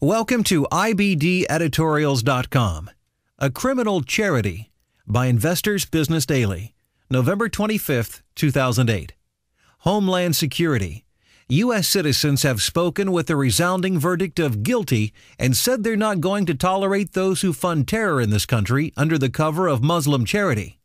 Welcome to IBDeditorials.com, A Criminal Charity by Investors Business Daily, November 25, 2008. Homeland Security. U.S. citizens have spoken with a resounding verdict of guilty and said they're not going to tolerate those who fund terror in this country under the cover of Muslim charity.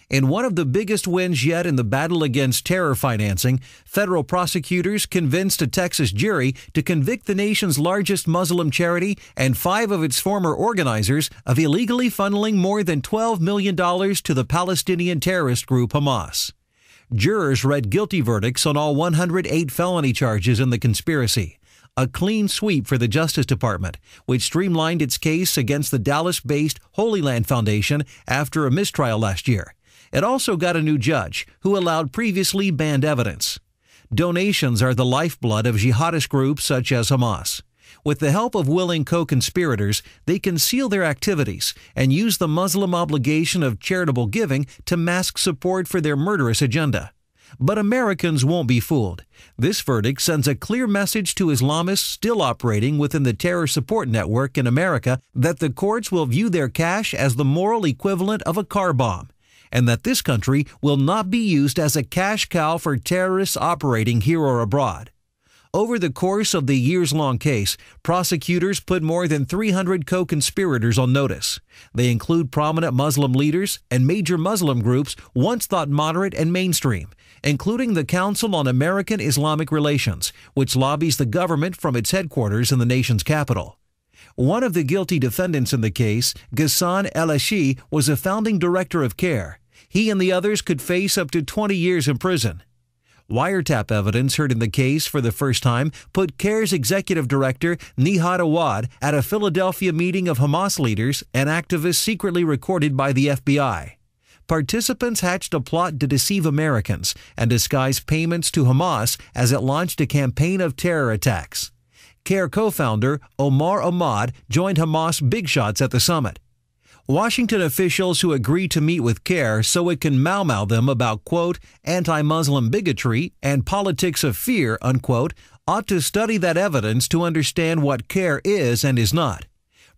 In one of the biggest wins yet in the battle against terror financing, federal prosecutors convinced a Texas jury to convict the nation's largest Muslim charity and 5 of its former organizers of illegally funneling more than $12 million to the Palestinian terrorist group Hamas. Jurors read guilty verdicts on all 108 felony charges in the conspiracy, a clean sweep for the Justice Department, which streamlined its case against the Dallas-based Holy Land Foundation after a mistrial last year. It also got a new judge who allowed previously banned evidence. Donations are the lifeblood of jihadist groups such as Hamas. With the help of willing co-conspirators, they conceal their activities and use the Muslim obligation of charitable giving to mask support for their murderous agenda. But Americans won't be fooled. This verdict sends a clear message to Islamists still operating within the terror support network in America that the courts will view their cash as the moral equivalent of a car bomb, and that this country will not be used as a cash cow for terrorists operating here or abroad. Over the course of the years-long case, prosecutors put more than 300 co-conspirators on notice. They include prominent Muslim leaders and major Muslim groups once thought moderate and mainstream, including the Council on American Islamic Relations, which lobbies the government from its headquarters in the nation's capital. One of the guilty defendants in the case, Ghassan El-Ashi, was a founding director of CARE. He and the others could face up to 20 years in prison. Wiretap evidence heard in the case for the first time put CARE's executive director, Nihad Awad, at a Philadelphia meeting of Hamas leaders and activists secretly recorded by the FBI. Participants hatched a plot to deceive Americans and disguise payments to Hamas as it launched a campaign of terror attacks. CARE co-founder Omar Ahmad joined Hamas big shots at the summit. Washington officials who agree to meet with CARE so it can mau-mau them about, quote, anti-Muslim bigotry and politics of fear, unquote, ought to study that evidence to understand what CARE is and is not.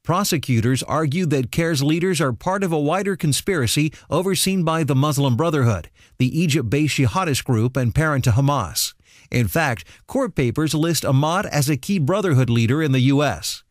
Prosecutors argue that CARE's leaders are part of a wider conspiracy overseen by the Muslim Brotherhood, the Egypt-based jihadist group and parent to Hamas. In fact, court papers list Ahmad as a key Brotherhood leader in the U.S.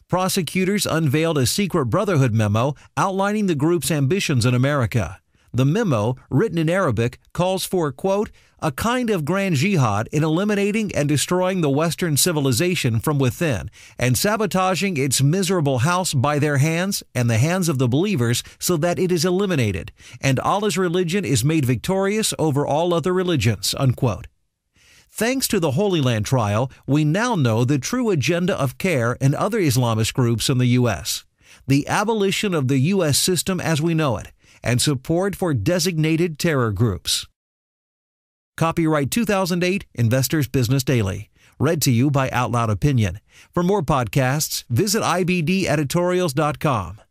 Prosecutors unveiled a secret Brotherhood memo outlining the group's ambitions in America. The memo, written in Arabic, calls for, quote, a kind of grand jihad in eliminating and destroying the Western civilization from within and sabotaging its miserable house by their hands and the hands of the believers so that it is eliminated, and Allah's religion is made victorious over all other religions, unquote. Thanks to the Holy Land trial, we now know the true agenda of CARE and other Islamist groups in the U.S. The abolition of the U.S. system as we know it, and support for designated terror groups. Copyright 2008, Investors Business Daily. Read to you by OutloudOpinion. For more podcasts, visit IBDeditorials.com.